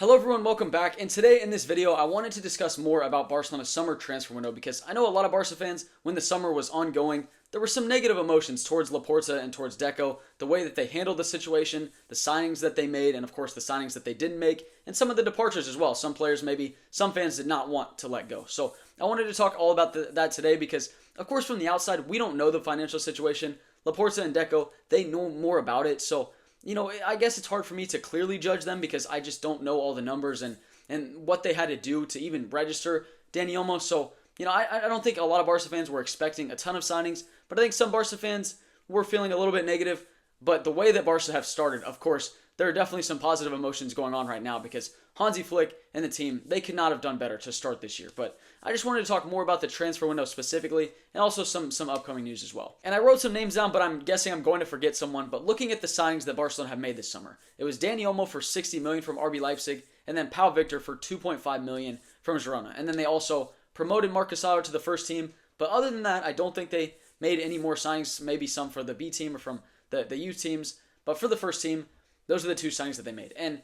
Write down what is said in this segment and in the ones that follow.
Hello everyone, welcome back. And today in this video, I wanted to discuss more about Barcelona's summer transfer window because I know a lot of Barca fans, when the summer was ongoing, there were some negative emotions towards Laporta and towards Deco, the way that they handled the situation, the signings that they made, and of course the signings that they didn't make, and some of the departures as well. Some players maybe, some fans did not want to let go. So I wanted to talk all about that today because, of course, from the outside, we don't know the financial situation. Laporta and Deco, they know more about it, so I guess it's hard for me to clearly judge them because I just don't know all the numbers and what they had to do to even register Dani Olmo. So, I don't think a lot of Barca fans were expecting a ton of signings, but I think some Barca fans were feeling a little bit negative. But the way that Barca have started, of course, there are definitely some positive emotions going on right now because Hansi Flick and the team, they could not have done better to start this year. But I just wanted to talk more about the transfer window specifically and also some upcoming news as well. And I wrote some names down, but I'm guessing I'm going to forget someone. But looking at the signings that Barcelona have made this summer, it was Dani Olmo for 60 million from RB Leipzig and then Pau Victor for 2.5 million from Girona. And then they also promoted Marc Gasol to the first team. But other than that, I don't think they made any more signings, maybe some for the B team or from the youth teams. But for the first team, those are the two signings that they made. And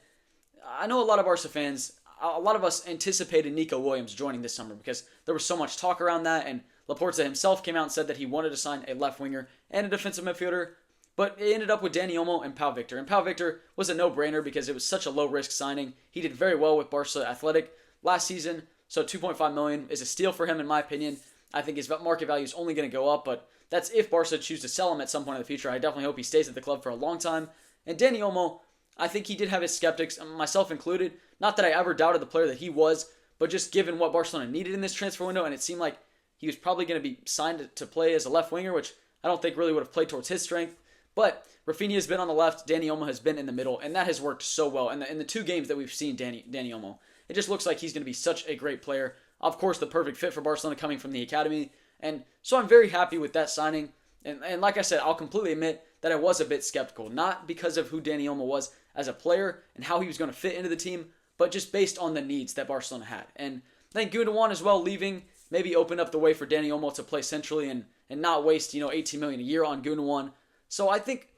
I know a lot of Barca fans, a lot of us anticipated Nico Williams joining this summer because there was so much talk around that, and Laporta himself came out and said that he wanted to sign a left winger and a defensive midfielder, but it ended up with Dani Olmo and Pau Victor. And Pau Victor was a no-brainer because it was such a low-risk signing. He did very well with Barca Athletic last season, so 2.5 million is a steal for him in my opinion. I think his market value is only going to go up, but that's if Barca choose to sell him at some point in the future. I definitely hope he stays at the club for a long time. And Dani Olmo, I think he did have his skeptics, myself included. Not that I ever doubted the player that he was, but just given what Barcelona needed in this transfer window, and it seemed like he was probably going to be signed to play as a left winger, which I don't think really would have played towards his strength. But Rafinha has been on the left, Dani Olmo has been in the middle, and that has worked so well. And in the two games that we've seen Dani Olmo, it just looks like he's going to be such a great player. Of course, the perfect fit for Barcelona coming from the academy. And so I'm very happy with that signing. And like I said, I'll completely admit that I was a bit skeptical, not because of who Dani Olmo was as a player and how he was going to fit into the team, but just based on the needs that Barcelona had. And I think Gundogan as well leaving maybe opened up the way for Dani Olmo to play centrally and not waste 18 million a year on Gundogan. So I think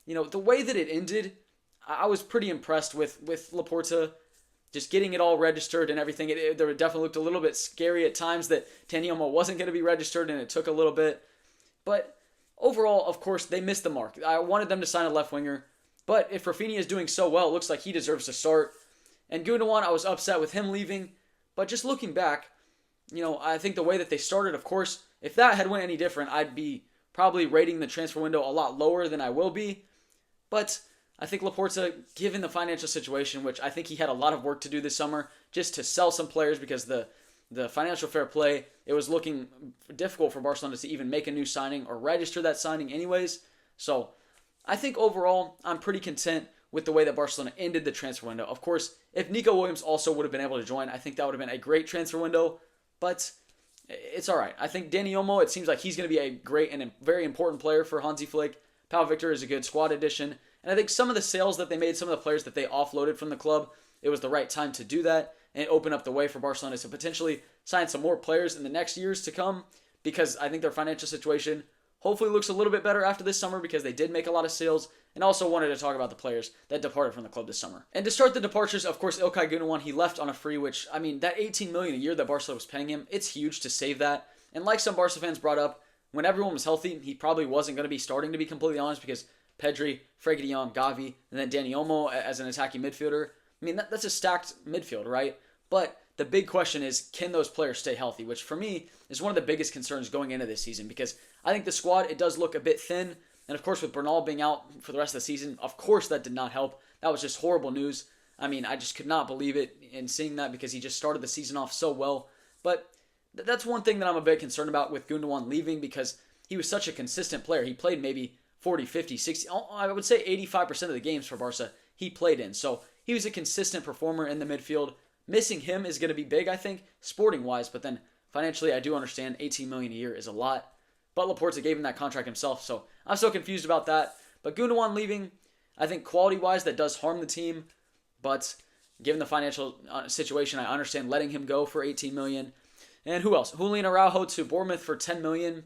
the way that it ended, I was pretty impressed with Laporta just getting it all registered and everything. There definitely looked a little bit scary at times that Dani Olmo wasn't going to be registered, and it took a little bit. But overall, of course, they missed the mark. I wanted them to sign a left winger, but if Rafinha is doing so well, it looks like he deserves to start. And Gundogan, I was upset with him leaving, but just looking back, I think the way that they started, of course, if that had went any different, I'd be probably rating the transfer window a lot lower than I will be. But I think Laporta, given the financial situation, which I think he had a lot of work to do this summer, just to sell some players because the financial fair play, it was looking difficult for Barcelona to even make a new signing or register that signing anyways. So I think overall, I'm pretty content with the way that Barcelona ended the transfer window. Of course, if Nico Williams also would have been able to join, I think that would have been a great transfer window, but it's all right. I think Dani Olmo, it seems like he's going to be a great and a very important player for Hansi Flick. Pau Victor is a good squad addition, and I think some of the sales that they made, some of the players that they offloaded from the club, it was the right time to do that and open up the way for Barcelona to potentially sign some more players in the next years to come, because I think their financial situation hopefully looks a little bit better after this summer because they did make a lot of sales. And also wanted to talk about the players that departed from the club this summer. And to start the departures, of course, İlkay Gundogan, he left on a free, which, that 18 million a year that Barcelona was paying him, it's huge to save that. And like some Barca fans brought up, when everyone was healthy, he probably wasn't going to be starting, to be completely honest, because Pedri, Frenkie de Jong, Gavi, and then Dani Olmo as an attacking midfielder. That's a stacked midfield, right? But the big question is, can those players stay healthy? Which, for me, is one of the biggest concerns going into this season, because I think the squad, it does look a bit thin. And of course, with Bernal being out for the rest of the season, of course that did not help. That was just horrible news. I just could not believe it in seeing that because he just started the season off so well. But that's one thing that I'm a bit concerned about with Gundogan leaving, because he was such a consistent player. He played maybe 40, 50, 60, I would say 85% of the games for Barca he played in. So he was a consistent performer in the midfield. Missing him is going to be big, I think, sporting-wise. But then financially, I do understand 18 million a year is a lot. But Laporta gave him that contract himself, so I'm so confused about that. But Gundogan leaving, I think quality-wise, that does harm the team. But given the financial situation, I understand letting him go for 18 million. And who else? Julian Araujo to Bournemouth for 10 million.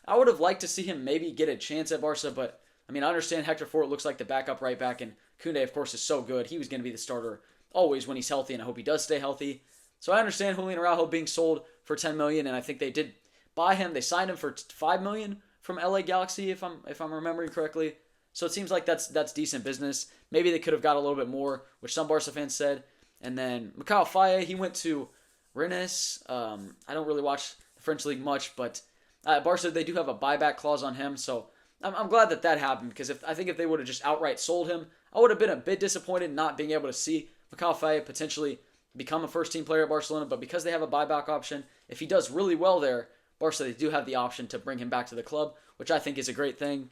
I would have liked to see him maybe get a chance at Barca, but I understand Hector Fort looks like the backup right back, and Koundé, of course, is so good. He was going to be the starter always when he's healthy, and I hope he does stay healthy. So I understand Julian Araujo being sold for $10 million, and I think they did buy him. They signed him for $5 million from LA Galaxy, if I'm remembering correctly. So it seems like that's decent business. Maybe they could have got a little bit more, which some Barca fans said. And then Mikhail Faye, he went to Rennes. I don't really watch the French league much, but Barca, they do have a buyback clause on him, so I'm glad that happened, because I think if they would have just outright sold him, I would have been a bit disappointed not being able to see Mikhail Faye potentially become a first-team player at Barcelona. But because they have a buyback option, if he does really well there, Barca, they do have the option to bring him back to the club, which I think is a great thing.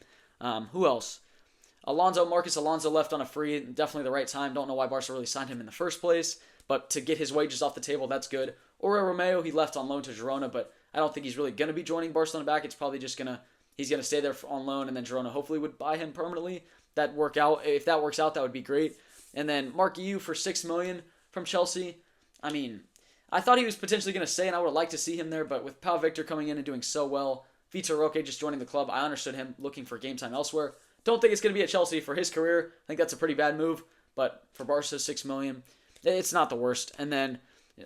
Who else? Marcus Alonso left on a free, definitely the right time. Don't know why Barca really signed him in the first place, but to get his wages off the table, that's good. Aurelio Romeo, he left on loan to Girona, but I don't think he's really going to be joining Barcelona back. It's probably just he's going to stay there on loan, and then Girona hopefully would buy him permanently. If that works out, that would be great. And then Mark Yu for $6 million from Chelsea. I mean, I thought he was potentially going to stay, and I would have liked to see him there, but with Pau Victor coming in and doing so well, Vitor Roque just joining the club, I understood him looking for game time elsewhere. Don't think it's going to be at Chelsea for his career. I think that's a pretty bad move, but for Barca, $6 million, it's not the worst. And then,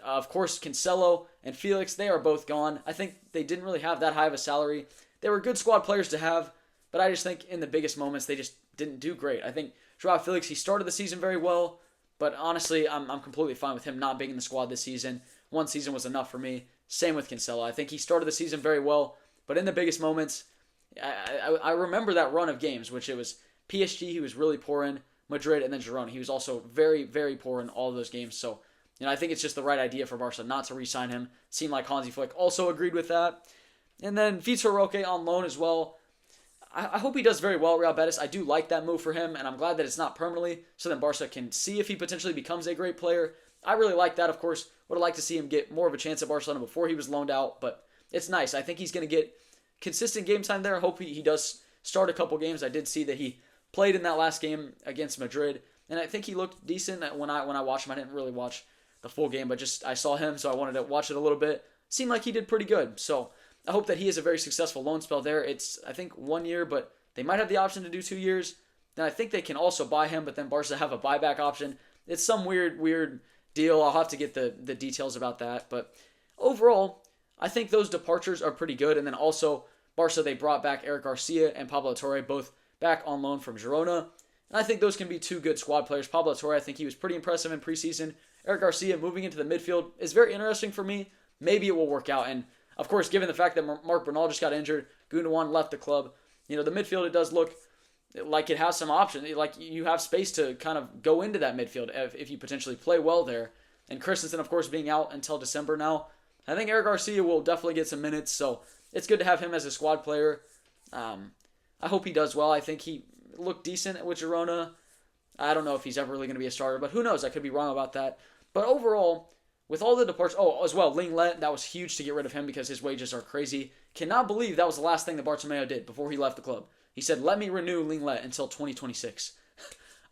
of course, Cancelo and Felix, they are both gone. I think they didn't really have that high of a salary. They were good squad players to have, but I just think in the biggest moments, they just didn't do great. I think Joao Felix, he started the season very well, but honestly, I'm completely fine with him not being in the squad this season. One season was enough for me. Same with Cancelo. I think he started the season very well, but in the biggest moments, I remember that run of games, which it was PSG he was really poor in, Madrid, and then Girona. He was also very, very poor in all of those games. So, I think it's just the right idea for Barca not to re-sign him. Seemed like Hansi Flick also agreed with that. And then Vitor Roque on loan as well. I hope he does very well at Real Betis. I do like that move for him, and I'm glad that it's not permanently, so then Barca can see if he potentially becomes a great player. I really like that, of course. Would have liked to see him get more of a chance at Barcelona before he was loaned out, but it's nice. I think he's going to get consistent game time there. I hope he does start a couple games. I did see that he played in that last game against Madrid, and I think he looked decent when I watched him. I didn't really watch the full game, but just I saw him, so I wanted to watch it a little bit. Seemed like he did pretty good, so I hope that he has a very successful loan spell there. It's, I think, 1 year, but they might have the option to do 2 years. Then I think they can also buy him, but then Barca have a buyback option. It's some weird deal. I'll have to get the details about that. But overall, I think those departures are pretty good. And then also, Barca, they brought back Eric Garcia and Pablo Torre, both back on loan from Girona. And I think those can be two good squad players. Pablo Torre, I think he was pretty impressive in preseason. Eric Garcia moving into the midfield is very interesting for me. Maybe it will work out. And of course, given the fact that Marc Bernal just got injured, Gundogan left the club, the midfield, it does look like it has some options. Like you have space to kind of go into that midfield if you potentially play well there. And Christensen, of course, being out until December now. I think Eric Garcia will definitely get some minutes, so it's good to have him as a squad player. I hope he does well. I think he looked decent with Girona. I don't know if he's ever really going to be a starter, but who knows? I could be wrong about that. But overall, with all the departures, as well, Linglet, that was huge to get rid of him because his wages are crazy. Cannot believe that was the last thing that Bartomeu did before he left the club. He said, let me renew Linglet until 2026.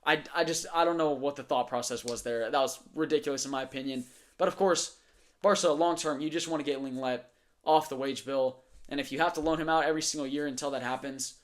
I don't know what the thought process was there. That was ridiculous in my opinion. But of course, Barca, long term, you just want to get Linglet off the wage bill. And if you have to loan him out every single year until that happens,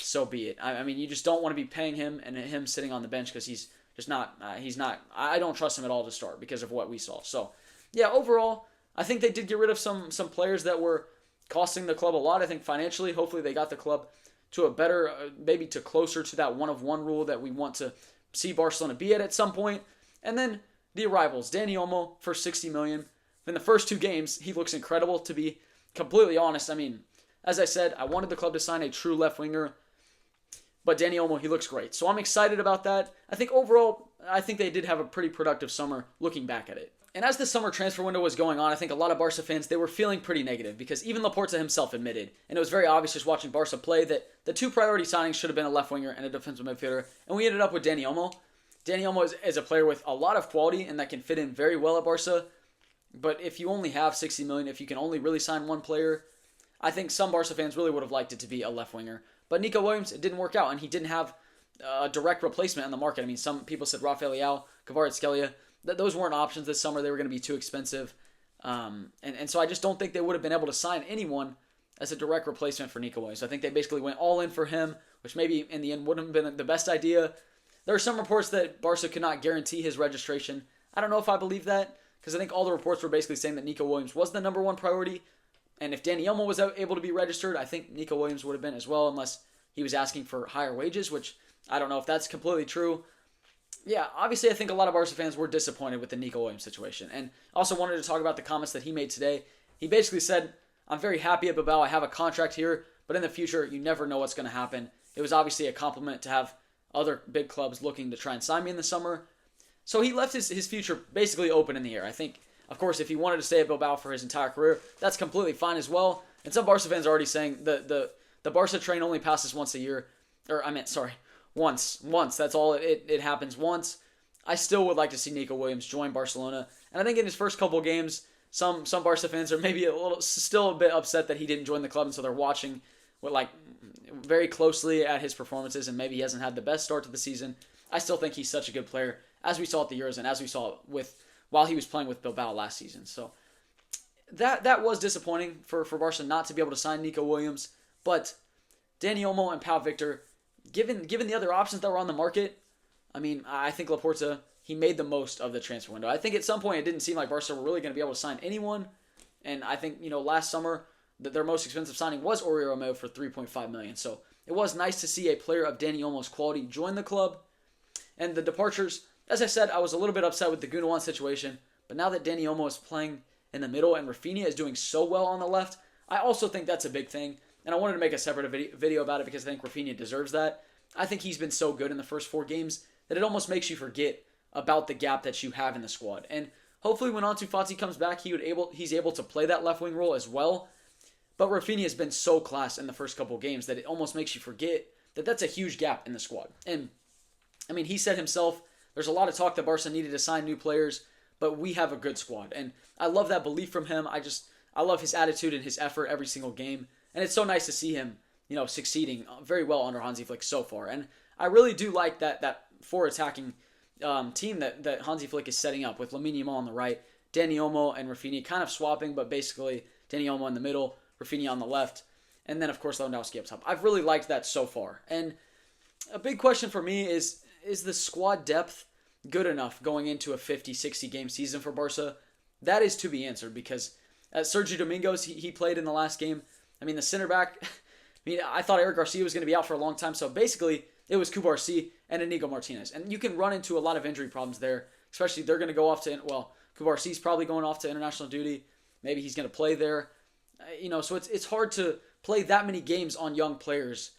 so be it. I mean, you just don't want to be paying him and him sitting on the bench because he's just not, I don't trust him at all to start because of what we saw. So, yeah, overall, I think they did get rid of some players that were costing the club a lot. I think financially, hopefully they got the club to a better, maybe to closer to that 1-of-1 rule that we want to see Barcelona be at some point. And then the arrivals, Dani Olmo for $60 million. In the first 2 games, he looks incredible, to be completely honest. I mean, as I said, I wanted the club to sign a true left winger, but Dani Olmo, he looks great. So I'm excited about that. I think overall, I think they did have a pretty productive summer looking back at it. And as the summer transfer window was going on, I think a lot of Barca fans, they were feeling pretty negative because even Laporta himself admitted, and it was very obvious just watching Barca play, that the 2 priority signings should have been a left winger and a defensive midfielder, and we ended up with Dani Olmo. Dani Olmo is a player with a lot of quality and that can fit in very well at Barca, but if you only have $60 million, if you can only really sign one player, I think some Barca fans really would have liked it to be a left winger. But Nico Williams, it didn't work out, and he didn't have a direct replacement on the market. I mean, some people said Rafael Leao, Kvaratskhelia. Those weren't options this summer. They were going to be too expensive. And so I just don't think they would have been able to sign anyone as a direct replacement for Nico Williams. I think they basically went all in for him, which maybe in the end wouldn't have been the best idea. There are some reports that Barca could not guarantee his registration. I don't know if I believe that because I think all the reports were basically saying that Nico Williams was the number one priority. And if Dani Olmo was able to be registered, I think Nico Williams would have been as well, unless he was asking for higher wages, which I don't know if that's completely true. Yeah, obviously I think a lot of Barca fans were disappointed with the Nico Williams situation. And also wanted to talk about the comments that he made today. He basically said, I'm very happy at Bilbao. I have a contract here, but in the future, you never know what's going to happen. It was obviously a compliment to have other big clubs looking to try and sign me in the summer. So he left his future basically open in the air. I think, of course, if he wanted to stay at Bilbao for his entire career, that's completely fine as well. And some Barca fans are already saying the Barca train only passes once a year. Once. That's all. It happens once. I still would like to see Nico Williams join Barcelona. And I think in his first couple games, some Barca fans are maybe still a bit upset that he didn't join the club, and so they're watching very closely at his performances, and maybe he hasn't had the best start to the season. I still think he's such a good player, as we saw at the Euros and as we saw while he was playing with Bilbao last season. So that was disappointing for Barca not to be able to sign Nico Williams. But Dani Olmo and Pau Victor, given the other options that were on the market, I mean, I think Laporta, he made the most of the transfer window. I think at some point it didn't seem like Barca were really going to be able to sign anyone. And I think, last summer, their most expensive signing was Oriol Romeu for $3.5 million. So it was nice to see a player of Dani Olmo's quality join the club. And the departures, as I said, I was a little bit upset with the Gundogan situation. But now that Dani Olmo is playing in the middle and Rafinha is doing so well on the left, I also think that's a big thing. And I wanted to make a separate video about it because I think Rafinha deserves that. I think he's been so good in the first 4 games that it almost makes you forget about the gap that you have in the squad. And hopefully when Ansu Fati comes back, he's able to play that left wing role as well. But Rafinha has been so class in the first couple games that it almost makes you forget that that's a huge gap in the squad. And I mean, he said himself, there's a lot of talk that Barca needed to sign new players, but we have a good squad. And I love that belief from him. I love his attitude and his effort every single game. And it's so nice to see him, succeeding very well under Hansi Flick so far. And I really do like that 4 attacking team that Hansi Flick is setting up with Lamine Yamal on the right, Dani Olmo and Rafinha kind of swapping, but basically Dani Olmo in the middle, Rafinha on the left, and then of course Lewandowski up top. I've really liked that so far. And a big question for me is the squad depth good enough going into a 50, 60 game season for Barca? That is to be answered because Sergio Domingos, he played in the last game. I mean, the center back, I thought Eric Garcia was going to be out for a long time, so basically it was Cubarsí and Inigo Martinez. And you can run into a lot of injury problems there, especially they're going to go off to, Cubarsí's probably going off to international duty. Maybe he's going to play there. So it's hard to play that many games on young players.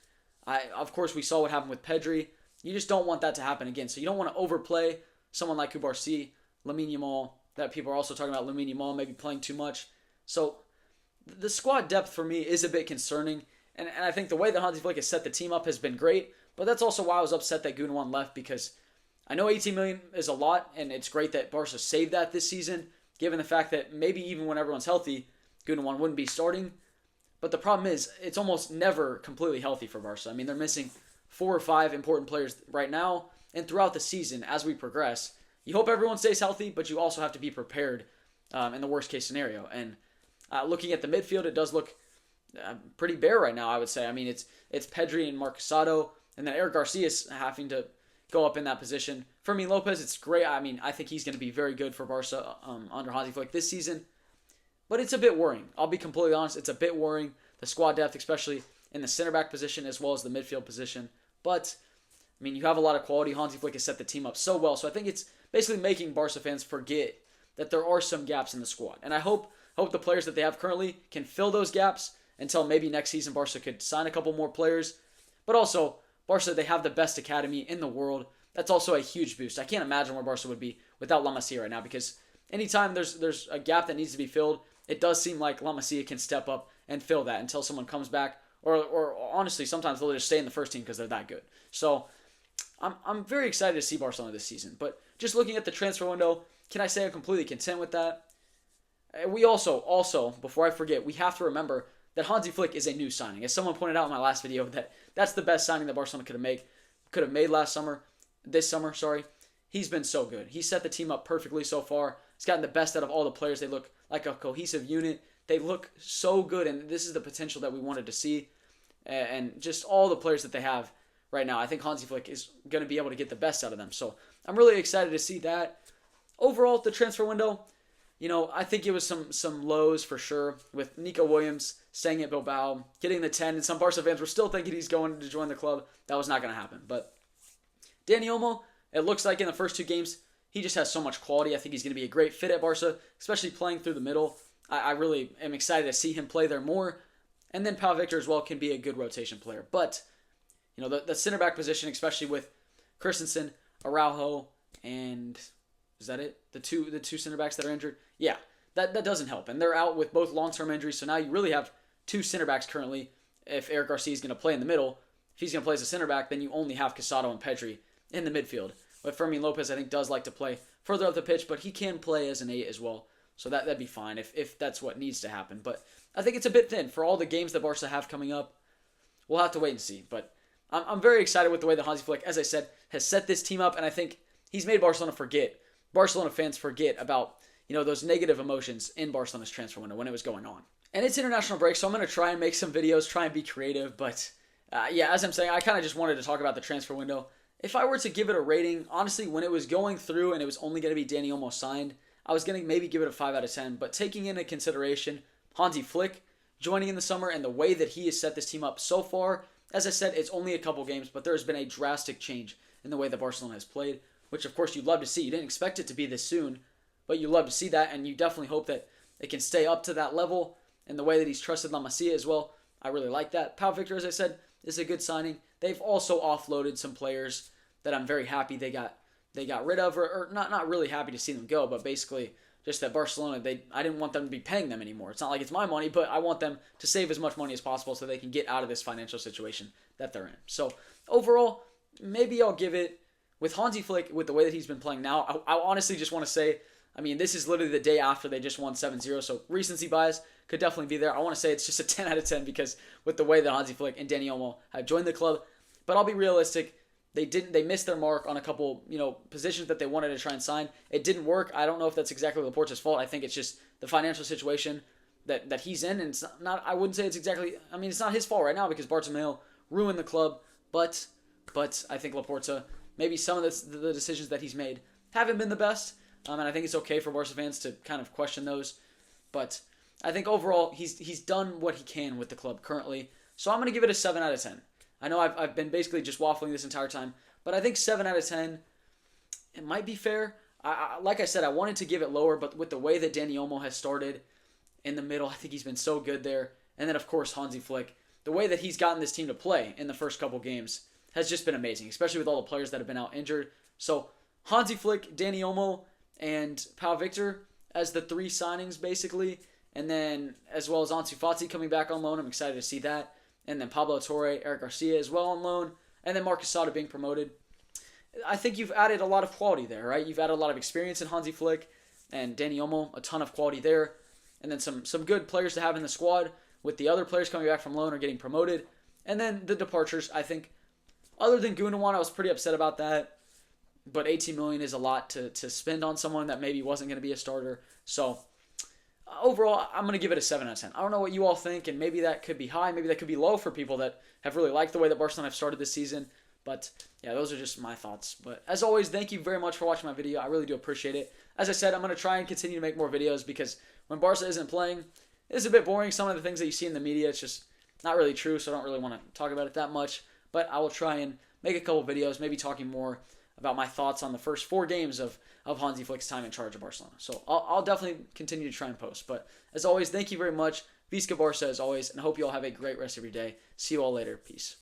Of course, we saw what happened with Pedri. You just don't want that to happen again. So you don't want to overplay someone like Cubarsí, Lamine Yamal, that people are also talking about Lamine Yamal maybe playing too much. So the squad depth for me is a bit concerning. And I think the way that Hansi Flick has set the team up has been great. But that's also why I was upset that Gundogan left, because I know 18 million is a lot, and it's great that Barca saved that this season, given the fact that maybe even when everyone's healthy, Gundogan wouldn't be starting. But the problem is, it's almost never completely healthy for Barca. I mean, they're missing 4 or 5 important players right now, and throughout the season, as we progress, you hope everyone stays healthy, but you also have to be prepared in the worst case scenario. And looking at the midfield, it does look pretty bare right now, I would say. I mean, it's Pedri and Marcelo, and then Eric Garcia is having to go up in that position. Fermin Lopez, it's great. I mean, I think he's going to be very good for Barca under Hansi Flick this season. But it's a bit worrying. I'll be completely honest. It's a bit worrying. The squad depth, especially in the center back position as well as the midfield position. But, I mean, you have a lot of quality. Hansi Flick has set the team up so well. So I think it's basically making Barca fans forget that there are some gaps in the squad. And I hope the players that they have currently can fill those gaps until maybe next season Barca could sign a couple more players. But also, Barca, they have the best academy in the world. That's also a huge boost. I can't imagine where Barca would be without La Masia right now, because anytime there's a gap that needs to be filled, it does seem like La Masia can step up and fill that until someone comes back. Or honestly, sometimes they'll just stay in the first team because they're that good. So I'm very excited to see Barcelona this season. But just looking at the transfer window, can I say I'm completely content with that? We also, before I forget, we have to remember that Hansi Flick is a new signing. As someone pointed out in my last video, that's the best signing that Barcelona could have made this summer. He's been so good. He set the team up perfectly so far. He's gotten the best out of all the players. They look like a cohesive unit. They look so good, and this is the potential that we wanted to see. And just all the players that they have right now, I think Hansi Flick is going to be able to get the best out of them. So I'm really excited to see that. overall, the transfer window, I think it was some lows for sure, with Nico Williams staying at Bilbao, getting the 10, and some Barca fans were still thinking he's going to join the club. That was not going to happen. But Dani Olmo, it looks like in the first 2 games, he just has so much quality. I think he's going to be a great fit at Barca, especially playing through the middle. I really am excited to see him play there more. And then Pau Victor as well can be a good rotation player. But, the center back position, especially with Christensen, Araujo, and is that it? The two center backs that are injured? Yeah, that doesn't help. And they're out with both long-term injuries, so now you really have 2 center backs currently. If Eric Garcia is going to play in the middle, if he's going to play as a center back, then you only have Casado and Pedri in the midfield. But Fermin Lopez, I think, does like to play further up the pitch, but he can play as an 8 as well. So that'd be fine if that's what needs to happen. But I think it's a bit thin for all the games that Barca have coming up. We'll have to wait and see. But I'm very excited with the way that Hansi Flick, as I said, has set this team up, and I think he's made Barcelona fans forget about those negative emotions in Barcelona's transfer window when it was going on. And it's international break, so I'm going to try and make some videos, try and be creative. But as I'm saying, I kind of just wanted to talk about the transfer window. If I were to give it a rating, honestly, when it was going through and it was only going to be Dani Olmo signed, I was going to maybe give it a 5 out of 10. But taking into consideration Hansi Flick joining in the summer and the way that he has set this team up so far, as I said, it's only a couple games, but there has been a drastic change in the way that Barcelona has played, which of course you'd love to see. You didn't expect it to be this soon, but you love to see that, and you definitely hope that it can stay up to that level. And the way that he's trusted La Masia as well, I really like that. Pau Victor, as I said, is a good signing. They've also offloaded some players that I'm very happy they got rid of, or not really happy to see them go, but basically just that Barcelona, I didn't want them to be paying them anymore. It's not like it's my money, but I want them to save as much money as possible so they can get out of this financial situation that they're in. So overall, maybe I'll give it, with Hansi Flick, with the way that he's been playing now, I honestly just want to say, this is literally the day after they just won 7-0, so recency bias could definitely be there. I want to say it's just a 10 out of 10 because with the way that Hansi Flick and Dani Olmo have joined the club, but I'll be realistic. They missed their mark on a couple, positions that they wanted to try and sign. It didn't work. I don't know if that's exactly Laporta's fault. I think it's just the financial situation that he's in, and it's not. I wouldn't say it's exactly. It's not his fault right now because Bartomeu ruined the club. But I think Laporta, maybe some of the decisions that he's made haven't been the best, and I think it's okay for Barca fans to kind of question those. But I think overall he's done what he can with the club currently. So I'm going to give it a 7 out of 10. I know I've been basically just waffling this entire time, but I think 7 out of 10, it might be fair. Like I said, I wanted to give it lower, but with the way that Dani Olmo has started in the middle, I think he's been so good there. And then, of course, Hansi Flick, the way that he's gotten this team to play in the first couple games has just been amazing, especially with all the players that have been out injured. So Hansi Flick, Dani Olmo, and Pau Victor as the 3 signings, basically. And then, as well as Ansu Fati coming back on loan. I'm excited to see that. And then Pablo Torre, Eric Garcia as well on loan, and then Marcus Sada being promoted. I think you've added a lot of quality there, right? You've added a lot of experience in Hansi Flick and Dani Olmo, a ton of quality there. And then some good players to have in the squad with the other players coming back from loan or getting promoted. And then the departures, I think, other than Gundogan, I was pretty upset about that. But 18 million is a lot to spend on someone that maybe wasn't going to be a starter. So overall, I'm going to give it a 7 out of 10. I don't know what you all think, and maybe that could be high, maybe that could be low for people that have really liked the way that Barcelona have started this season. But yeah, those are just my thoughts. But as always, thank you very much for watching my video. I really do appreciate it. As I said, I'm going to try and continue to make more videos because when Barca isn't playing, it's a bit boring. Some of the things that you see in the media, it's just not really true, so I don't really want to talk about it that much. But I will try and make a couple videos, maybe talking more about my thoughts on the first 4 games of Hansi Flick's time in charge of Barcelona. So I'll definitely continue to try and post. But as always, thank you very much. Visca Barca as always, and I hope you all have a great rest of your day. See you all later. Peace.